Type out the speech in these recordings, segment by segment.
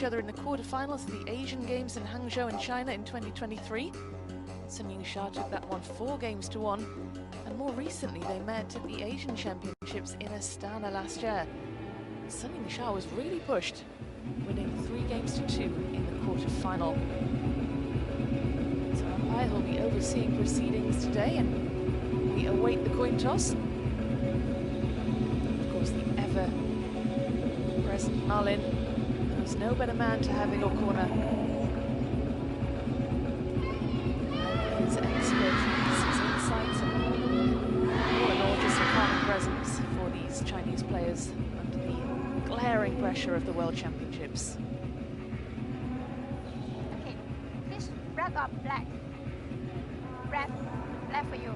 each other in the quarterfinals of the Asian Games in Hangzhou in China in 2023. Sun YINGSHA took that one 4-1, and more recently they met at the Asian Championships in Astana last year. Sun YINGSHA was really pushed, winning 3-2 in the quarterfinal. So umpire will be overseeing proceedings today, and we await the coin toss. Of course, the ever-present Marlin. There's no better man to have in your corner. And his expertise, his insights, and all in all, just a calming presence for these Chinese players under the glaring pressure of the World Championships. Okay, please red or black? Red, black for you.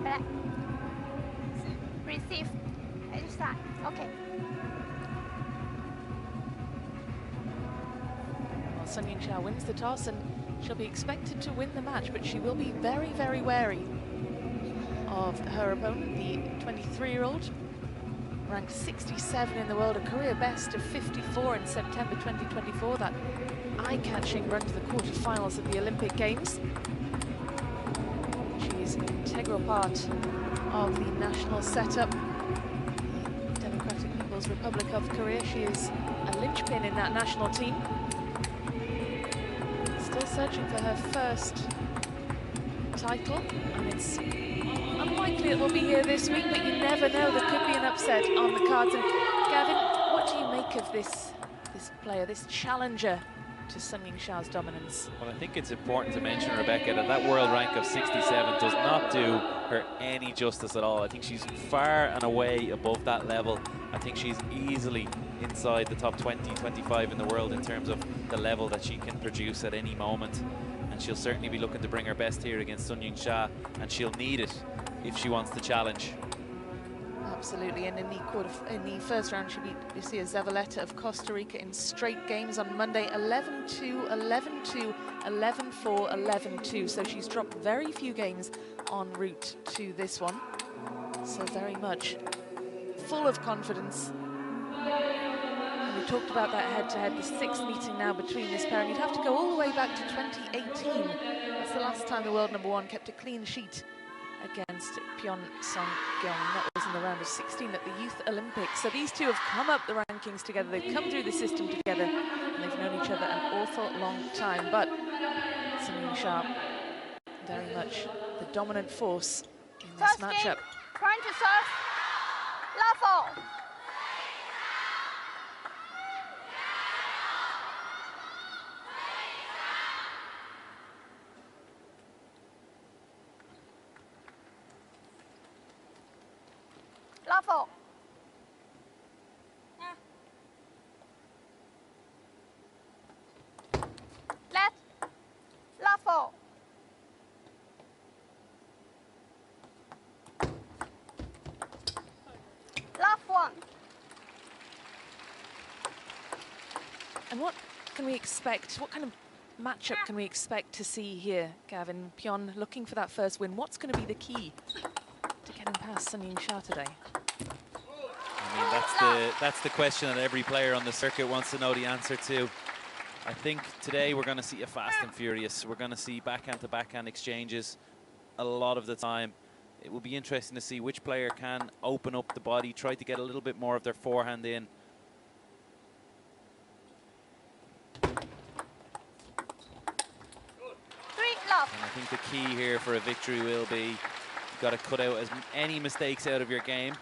Black. Receive. Inside. Okay. Well, Sun YINGSHA wins the toss, and she'll be expected to win the match, but she will be very, very wary of her opponent, the 23-year-old, ranked 67 in the world, a career best of 54 in September 2024, that eye-catching run to the quarterfinals of the Olympic Games. She is an integral part of the national setup, the Democratic People's Republic of Korea. She is a linchpin in that national team. Still searching for her first title, and it's unlikely it will be here this week, but you never know, there could be an upset on the cards. And Gavin, what do you make of this player, this challenger to Sun YINGSHA's dominance? Well, I think it's important to mention, Rebecca, that world rank of 67 does not do her any justice at all. I think she's far and away above that level. I think she's easily inside the top 20, 25 in the world in terms of the level that she can produce at any moment. And she'll certainly be looking to bring her best here against Sun YINGSHA, and she'll need it if she wants the challenge. Absolutely, and in the first round she beat Lucia Zavaleta of Costa Rica in straight games on Monday, 11-2, 11-2, 11-4, 11-2. So she's dropped very few games en route to this one. So very much full of confidence. And we talked about that head-to-head, the 6th meeting now between this pair, and you'd have to go all the way back to 2018. That's the last time the world #1 kept a clean sheet against PYON. That was in the round of 16 at the Youth Olympics. So these two have come up the rankings together, they've come through the system together, and they've known each other an awful long time. But Sun YINGSHA, very much the dominant force in this matchup. Trying to serve. Level. Level. Let. Level. Left one. And what can we expect? What kind of matchup can we expect to see here, Gavin? PYON looking for that first win. What's going to be the key to getting past Sun YINGSHA today? I mean, that's the question that every player on the circuit wants to know the answer to. I think today we're going to see a fast and furious. We're going to see backhand-to-backhand exchanges a lot of the time. It will be interesting to see which player can open up the body, try to get a little bit more of their forehand in. And I think the key here for a victory will be you've got to cut out any mistakes out of your game.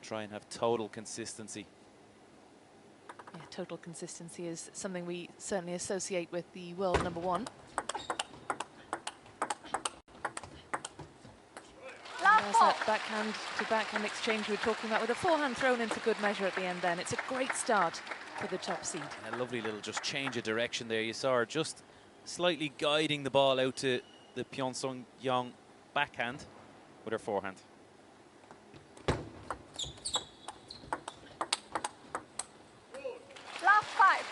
Try and have total consistency. Yeah, total consistency is something we certainly associate with the world #1. There's that backhand-to-backhand exchange we were talking about, with a forehand thrown in for good measure at the end then. It's a great start for the top seed. A lovely little just change of direction there. You saw her just slightly guiding the ball out to the PYON Sung-yong backhand with her forehand. Last 5.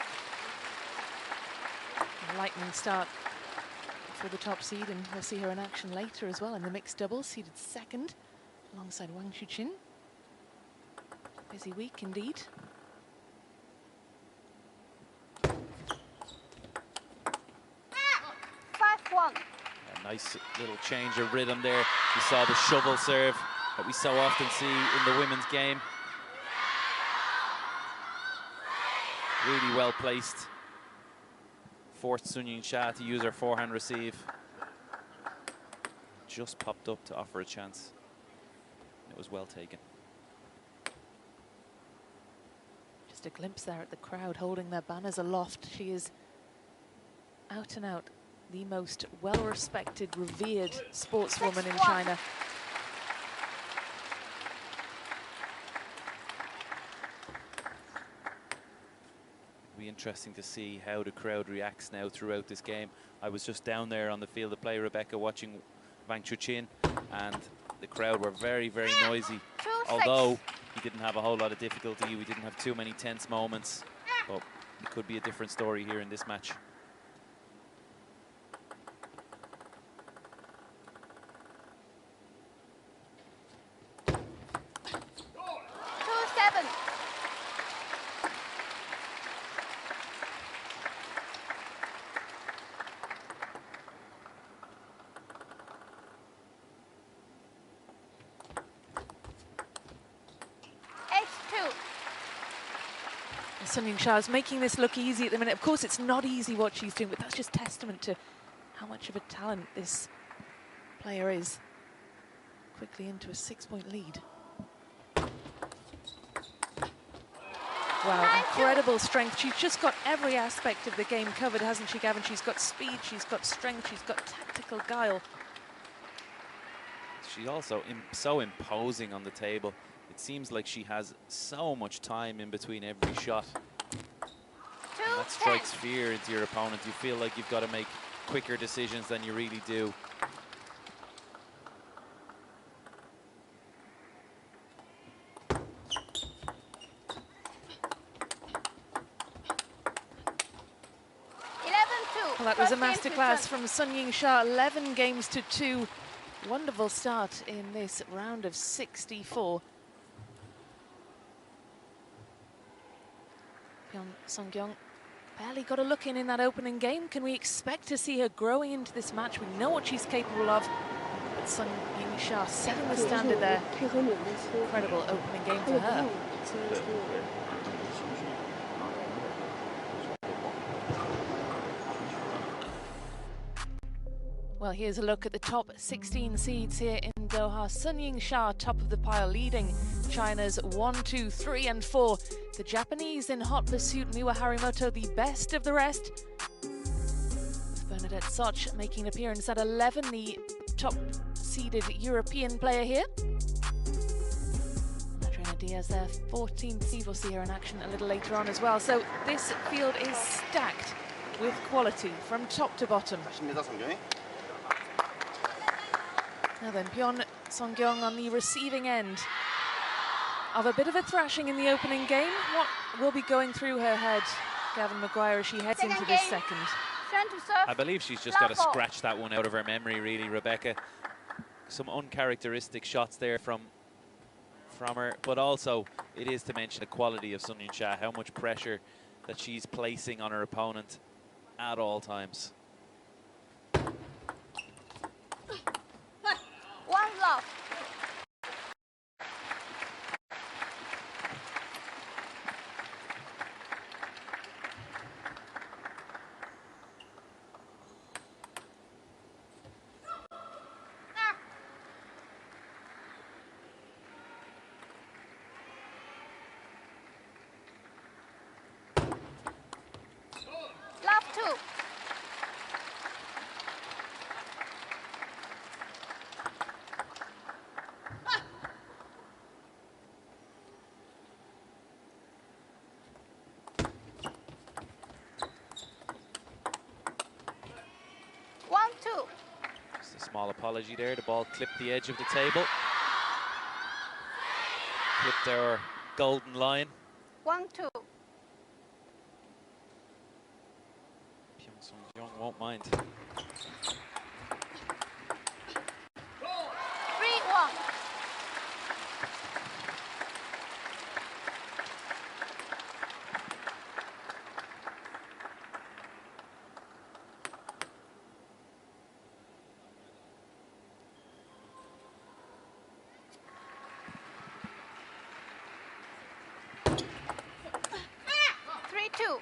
A lightning start for the top seed, and we'll see her in action later as well in the mixed doubles, seeded 2nd alongside Wang Chuqin. Busy week indeed. A nice little change of rhythm there. You saw the shovel serve that we so often see in the women's game. Really well placed. Forced Sun Yingsha to use her forehand receive. Just popped up to offer a chance. It was well taken. Just a glimpse there at the crowd holding their banners aloft. She is out and out the most well-respected, revered sportswoman in China. It'll be interesting to see how the crowd reacts now throughout this game. I was just down there on the field of play, Rebecca, watching Wang Chuqin, and the crowd were very, very noisy. Although he didn't have a whole lot of difficulty, we didn't have too many tense moments, but it could be a different story here in this match. 2-7. Sun Yingsha is making this look easy at the minute. Of course, it's not easy what she's doing, but that's just testament to how much of a talent this player is. Quickly into a 6-point lead. Wow, incredible strength. She's just got every aspect of the game covered, hasn't she, Gavin? She's got speed, she's got strength, she's got tactical guile. She's also so imposing on the table. It seems like she has so much time in between every shot. And that strikes fear into your opponent. You feel like you've got to make quicker decisions than you really do. Well, that was a masterclass from Sun Yingsha, 11 games to 2. Wonderful start in this round of 64. PYON Song-kyung barely got a look in that opening game. Can we expect to see her growing into this match? We know what she's capable of. But Sun Yingsha setting the standard there. Incredible opening game for her. Well, here's a look at the top 16 seeds here in Doha. Sun Yingsha, top of the pile, leading China's 1, 2, 3, and 4. The Japanese in hot pursuit, Miwa Harimoto, the best of the rest. With Bernadette Soch making an appearance at 11, the top-seeded European player here. Adriana Diaz, their 14th seed. We'll see her in action a little later on as well. So this field is stacked with quality from top to bottom. Now then, PYON Song-kyung on the receiving end of a bit of a thrashing in the opening game. What will be going through her head, Gavin Maguire, as she heads into this second? I believe she's just got to scratch that one out of her memory, really, Rebecca. Some uncharacteristic shots there from her, but also it is to mention the quality of Sun Yingsha, how much pressure that she's placing on her opponent at all times. Small apology there. The ball clipped the edge of the table. Clipped our golden line. 1-2. PYON Song-kyung won't mind. 3-1. 32.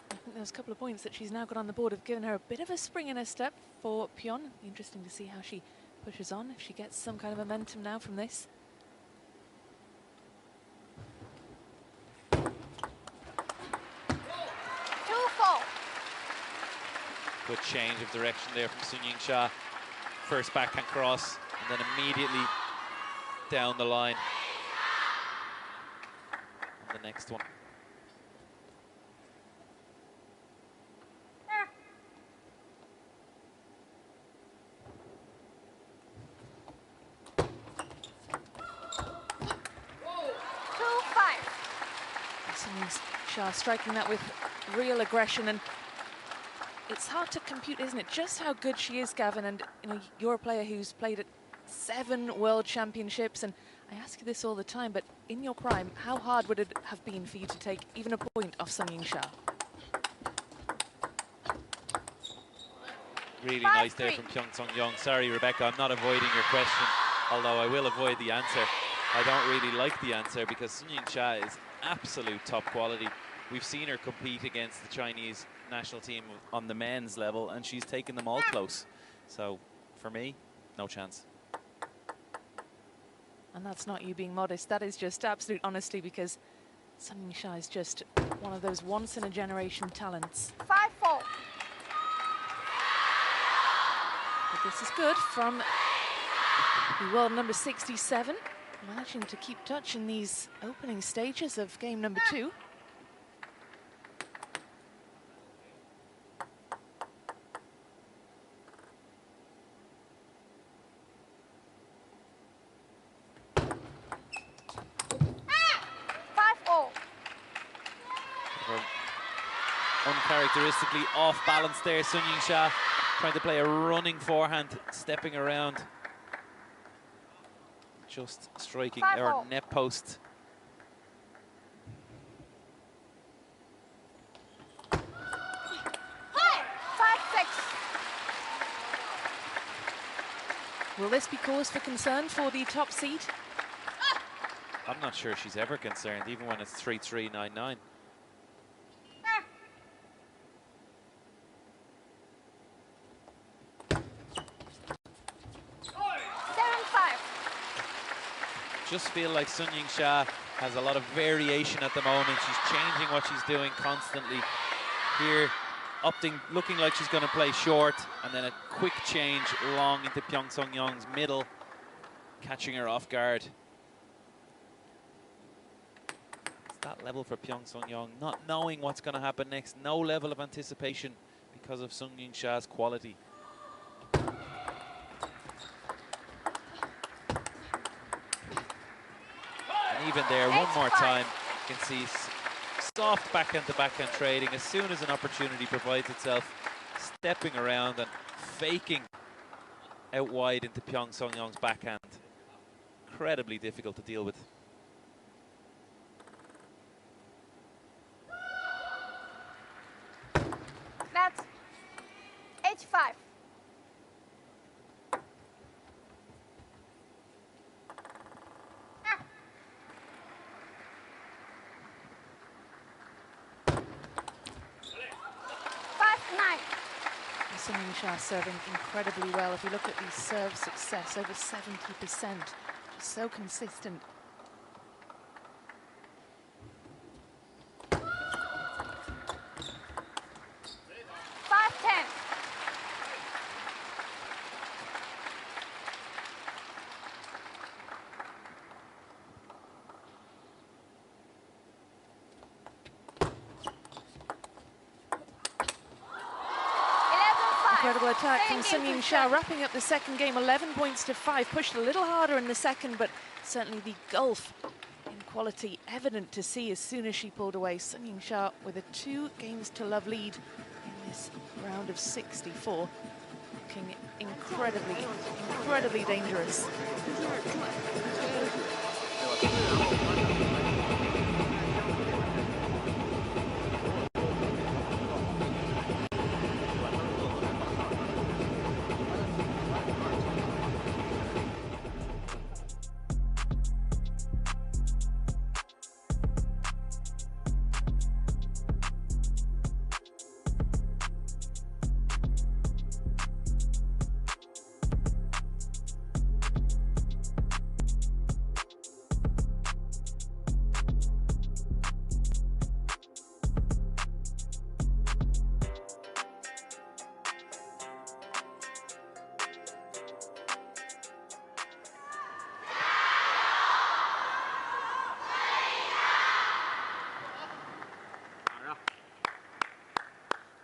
I think those couple of points that she's now got on the board have given her a bit of a spring in her step for PYON. Interesting to see how she pushes on, if she gets some kind of momentum now from this. Good change of direction there from YINGSHA. First backhand cross, and then immediately down the line on the next one. YINGSHA striking that with real aggression, and it's hard to compute, isn't it, just how good she is, Gavin. And you know, you're a player who's played at 7 World Championships, and I ask you this all the time, but in your prime, how hard would it have been for you to take even a point off YINGSHA? Really nice there from Pyong Sung-young. Sorry, Rebecca, I'm not avoiding your question, although I will avoid the answer. I don't really like the answer because YINGSHA is absolute top quality. We've seen her compete against the Chinese national team on the men's level, and she's taken them all close. So, for me, no chance. And that's not you being modest, that is just absolute honesty, because YINGSHA is just one of those once-in-a-generation talents. 5-4. But this is good from the world number 67, managing to keep touch in these opening stages of game number 2. Uncharacteristically off balance there, YINGSHA trying to play a running forehand, stepping around, just striking our net post. Will this be cause for concern for the top seed? I'm not sure she's ever concerned, even when it's 3-3-9-9. Just feel like YINGSHA has a lot of variation at the moment. She's changing what she's doing constantly. Here, looking like she's going to play short, and then a quick change long into Pyong Sung-young's middle, catching her off guard. It's that level for Pyong Sung-young, not knowing what's going to happen next. No level of anticipation because of YINGSHA's quality. Even there, one more time, you can see soft backhand to backhand trading as soon as an opportunity provides itself, stepping around and faking out wide into Pyong Sung-young's backhand. Incredibly difficult to deal with. That's H5. YINGSHA serving incredibly well. If you look at the serve success, over 70%, just so consistent. Incredible attack from YINGSHA, wrapping up the second game, 11 points to 5. Pushed a little harder in the second, but certainly the gulf in quality evident to see as soon as she pulled away. YINGSHA with a 2 games to love lead in this round of 64. Looking incredibly dangerous.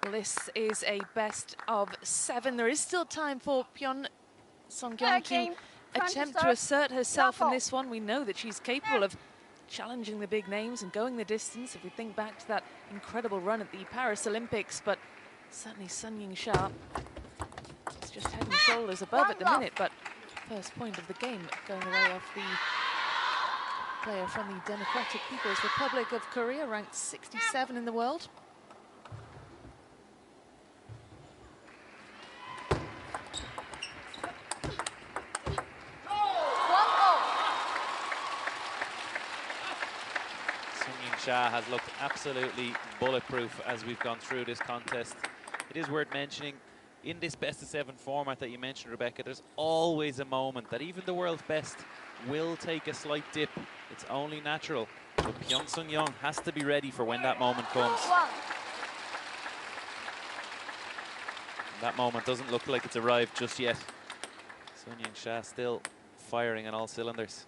Well, this is a best of 7. There is still time for PYON Song-kyung to attempt to assert herself in this one. We know that she's capable of challenging the big names and going the distance. If we think back to that incredible run at the Paris Olympics, but certainly Sun YINGSHA is just head and shoulders above at the minute. But first point of the game going away off the player from the Democratic People's Republic of Korea, ranked 67 in the world. YINGSHA has looked absolutely bulletproof as we've gone through this contest. It is worth mentioning, in this best of 7 format that you mentioned, Rebecca, there's always a moment that even the world's best will take a slight dip. It's only natural. But PYON Sung-young has to be ready for when that moment comes. That moment doesn't look like it's arrived just yet. Sun YINGSHA still firing on all cylinders.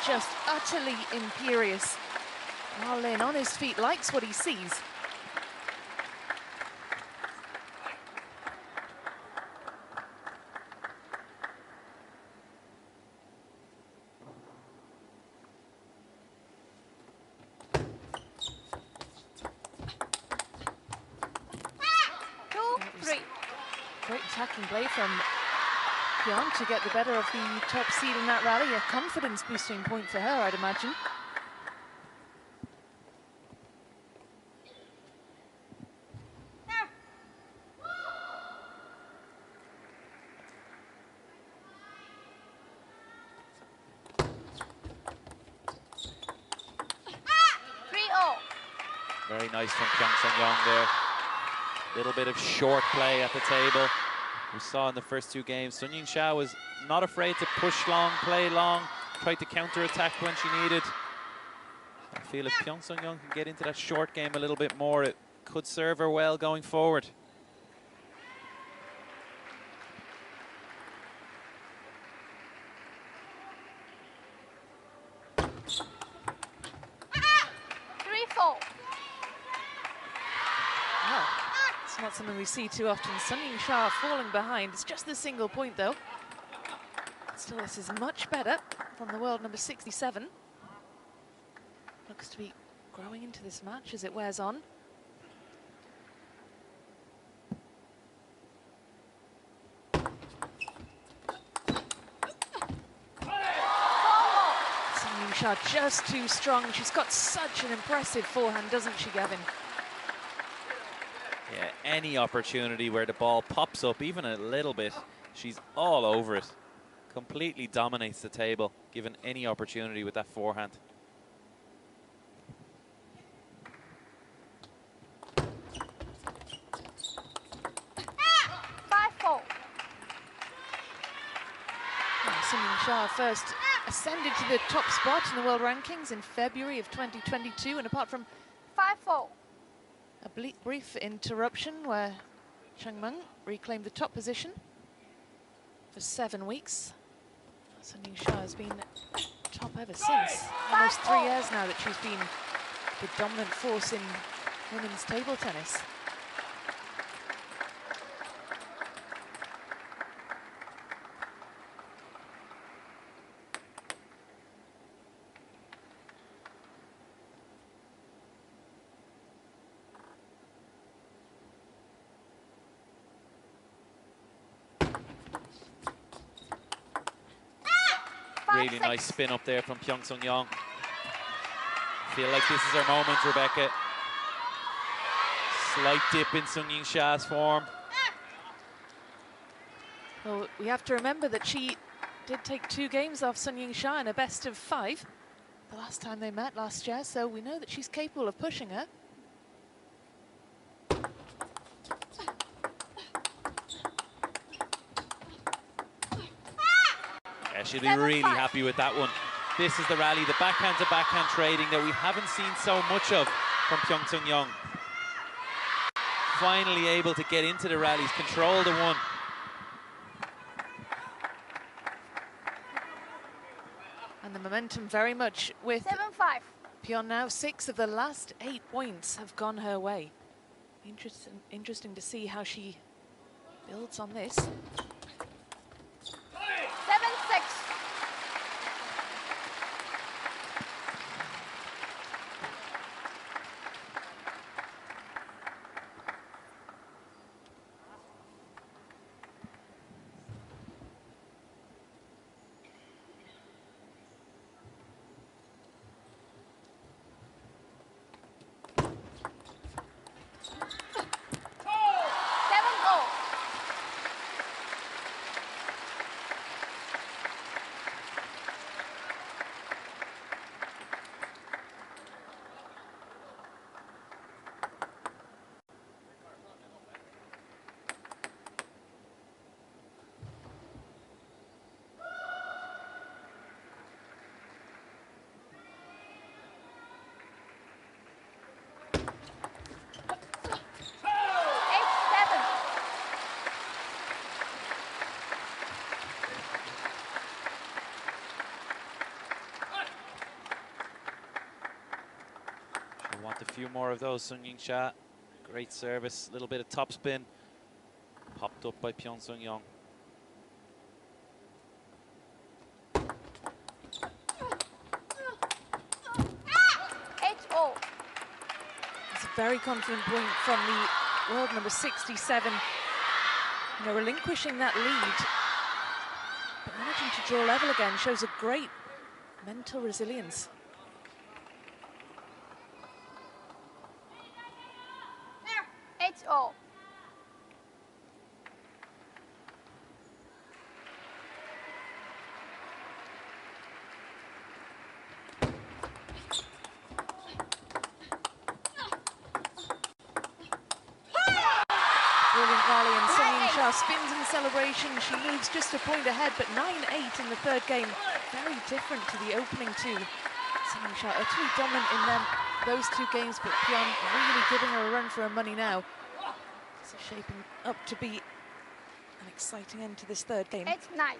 Just utterly imperious. Marlin on his feet, likes what he sees. Great attacking play from PYON to get the better of the top seed in that rally. A confidence boosting point for her, I'd imagine. Very nice from PYON Sung-young there. Little bit of short play at the table. We saw in the first 2 games, Sun YINGSHA was not afraid to push long, play long, tried to counter-attack when she needed. I feel if PYON Sung-young can get into that short game a little bit more, it could serve her well going forward. Not something we see too often. Sun YINGSHA falling behind. It's just the single point though. Still, this is much better from the world number 67. Looks to be growing into this match as it wears on. Sun YINGSHA just too strong. She's got such an impressive forehand, doesn't she, Gavin? Yeah, any opportunity where the ball pops up, even a little bit, she's all over it. Completely dominates the table, given any opportunity with that forehand. Sun YINGSHA first ascended to the top spot in the world rankings in February of 2022, and apart from 5-4. A brief interruption where Chung Meng reclaimed the top position for 7 weeks. Sun YINGSHA has been top ever since. Almost 3 years now that she's been the dominant force in women's table tennis. Really nice spin up there from PYON Sung-young. Feel like this is her moment, Rebecca. Slight dip in Sun YINGSHA's form. Well, we have to remember that she did take 2 games off Sun YINGSHA in a best of 5 the last time they met last year, so we know that she's capable of pushing her. Yeah, she'll be really happy with that one. This is the rally, the backhand-to-backhand trading that we haven't seen so much of from PYON Sung-young. finally able to get into the rallies, control the one. And the momentum very much with 7-5. PYON now. 6 of the last 8 points have gone her way. Interesting to see how she builds on this. 7-6. Want a few more of those, Sung YINGSHA. Great service, a little bit of topspin. Popped up by PYON Sung-yong. It's a very confident point from the world number 67. You know, relinquishing that lead, but managing to draw level again shows a great mental resilience. Brilliant rally, and Sung YINGSHA spins in celebration. She moves just a point ahead, but 9-8 in the third game. Very different to the opening two. Sung YINGSHA utterly dominant in those 2 games, but PYON really giving her a run for her money now. So shaping up to be an exciting end to this third game. 8-9.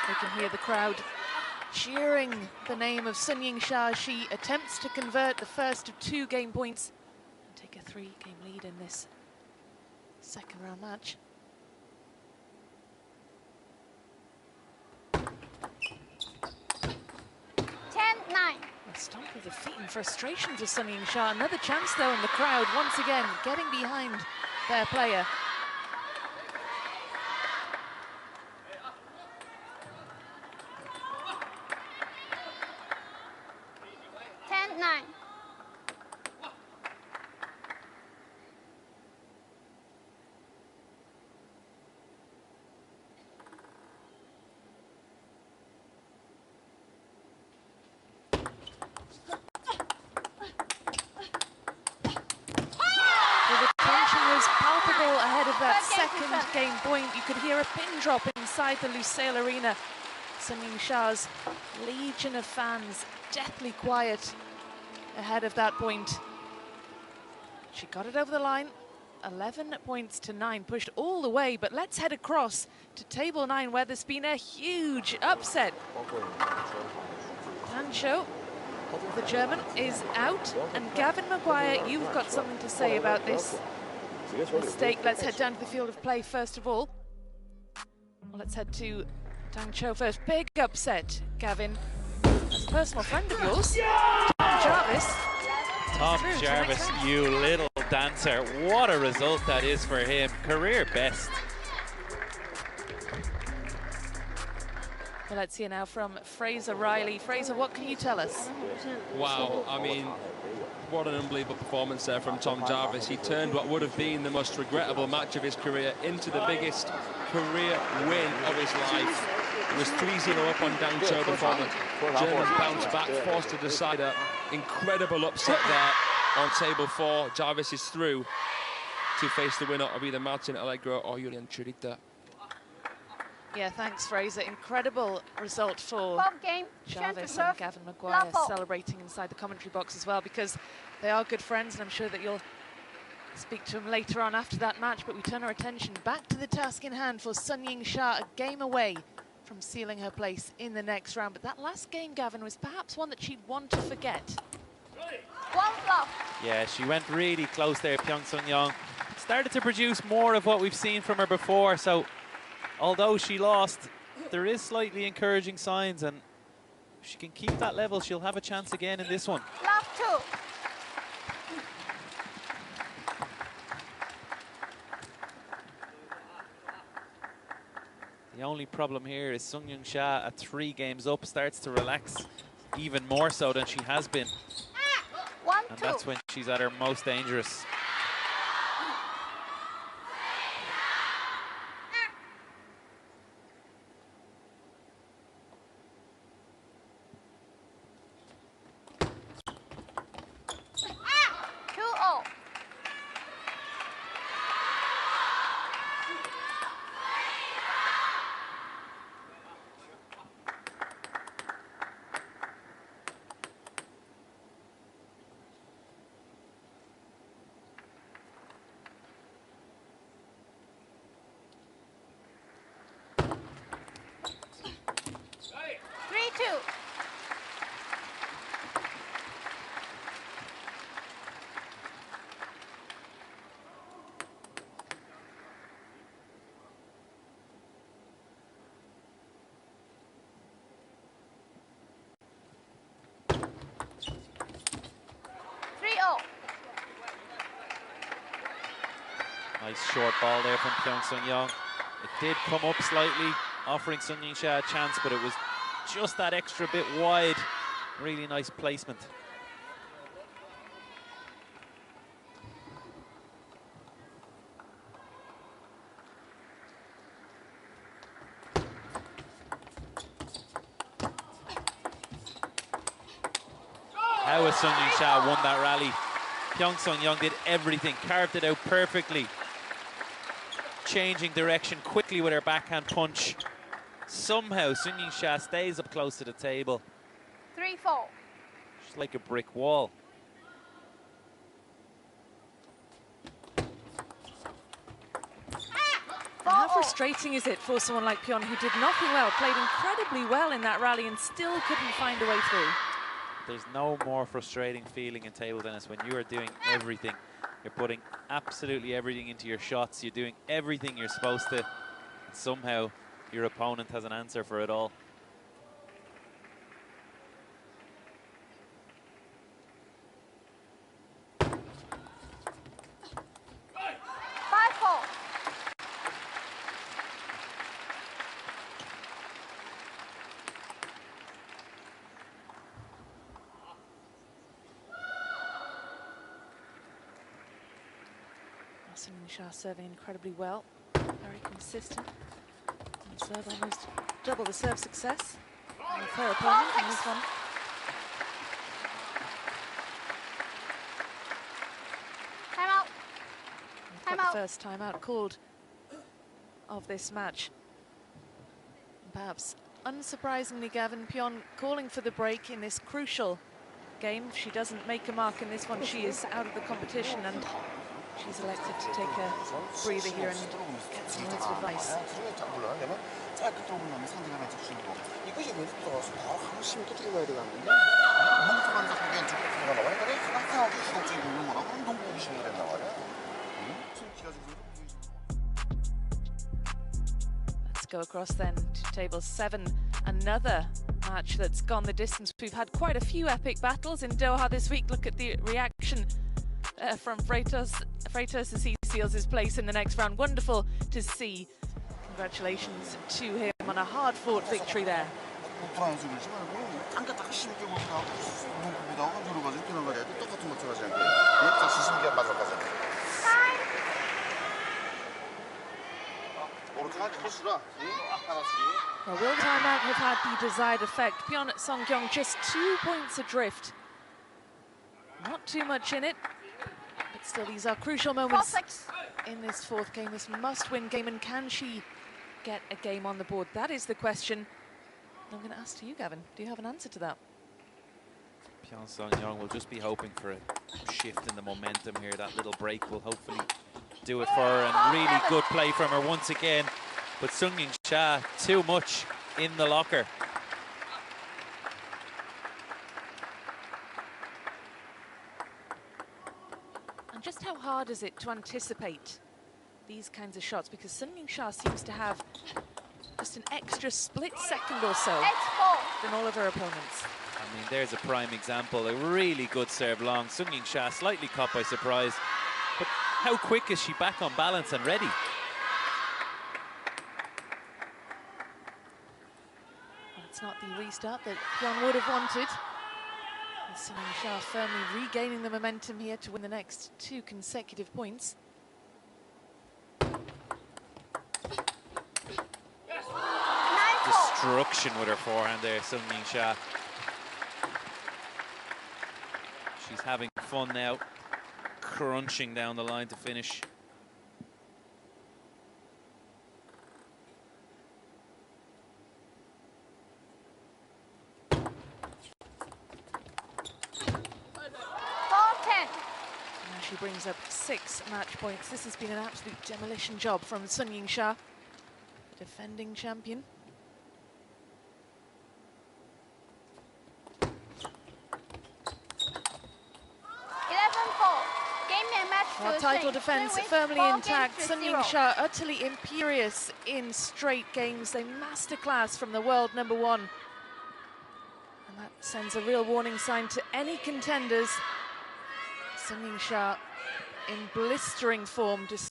You can hear the crowd cheering the name of Sung YINGSHA. She attempts to convert the first of 2 game points and take a 3-game lead in this second round match. A stomp of the feet in frustration for Sung YINGSHA. Another chance though, in the crowd once again getting behind their player. That second game point, you could hear a pin drop inside the Lusail Arena. Sung YINGSHA's legion of fans deathly quiet ahead of that point. She got it over the line, 11 points to 9, pushed all the way, but let's head across to table 9 where there's been a huge upset. Dan Cho, the German, is out, and Gavin Maguire, you've got something to say about this mistake. Let's head down to the field of play first of all. Well, let's head to Dan Cho first. Big upset, Gavin. That's a personal friend of yours, Tom Jarvis. Tom Jarvis, you little dancer. What a result that is for him. Career best. Well, let's hear now from Fraser Riley. Fraser, what can you tell us? Wow, I mean, what an unbelievable performance there from Tom Jarvis. He turned what would have been the most regrettable match of his career into the biggest career win of his life. It was 3-0 up on Dang Cho before the Germans bounced back, forced to decide an incredible upset there on table 4. Jarvis is through to face the winner of either Martin Allegro or Julian Chirita. Yeah, thanks, Fraser. Incredible result for Both game, Jarvis serve, and Gavin Maguire level. celebrating inside the commentary box as well, because they are good friends, and I'm sure that you'll speak to him later on after that match. But we turn our attention back to the task in hand for Sun Yingsha, a game away from sealing her place in the next round. But that last game, Gavin, was perhaps one that she'd want to forget. One love. Yeah, she went really close there, Pyong Sun-young. Started to produce more of what we've seen from her before, so although she lost, there is slightly encouraging signs, and if she can keep that level, she'll have a chance again in this one. Love 2. The only problem here is Sun Yingsha at 3 games up starts to relax even more so than she has been. 1-2. And that's when she's at her most dangerous. Nice short ball there from Pyong Sun-young. It did come up slightly, offering Sun Yingsha a chance, but it was just that extra bit wide. Really nice placement. How has Sun Yingsha won that rally? Pyong Sun-young did everything, carved it out perfectly. Changing direction quickly with her backhand punch. Somehow Sun Yingsha stays up close to the table. 3-4. She's like a brick wall. How frustrating is it for someone like Pyon, who did nothing well, played incredibly well in that rally and still couldn't find a way through? There's no more frustrating feeling in table tennis when you are doing everything. You're putting absolutely everything into your shots. You're doing everything you're supposed to. And somehow your opponent has an answer for it all. Sun Yingsha serving incredibly well, very consistent. And serve almost double the serve success of her opponent in this one. Timeout. The first timeout called of this match. And perhaps unsurprisingly, Gavin, Pyon calling for the break in this crucial game. If she doesn't make a mark in this one, she is out of the competition, and she's elected to take a breather here and get some words of advice. Let's go across then to table 7. Another match that's gone the distance. We've had quite a few epic battles in Doha this week. Look at the reaction from Freitas as he seals his place in the next round. Wonderful to see. Congratulations to him on a hard-fought victory there. Well, will the timeout have had the desired effect? PYON at GYONG just 2 points adrift. Not too much in it, but still these are crucial moments in this fourth game, this must-win game, and can she get a game on the board? That is the question. I'm going to ask to you, Gavin. Do you have an answer to that? PYON will just be hoping for a shift in the momentum here. That little break will hopefully do it for her, and really good play from her once again. But YINGSHA, too much in the locker. And just how hard is it to anticipate these kinds of shots? Because YINGSHA seems to have just an extra split second or so than all of her opponents. I mean, there's a prime example. A really good serve long. YINGSHA slightly caught by surprise. But how quick is she back on balance and ready? Well, it's not the restart that PYON would have wanted. YINGSHA firmly regaining the momentum here to win the next 2 consecutive points. Destruction with her forehand there, YINGSHA. She's having fun now, crunching down the line to finish. Now she brings up 6 match points. This has been an absolute demolition job from YINGSHA, defending champion. Well, title defense firmly intact. YINGSHA utterly imperious in straight games. A masterclass from the world #1. And that sends a real warning sign to any contenders. YINGSHA in blistering form.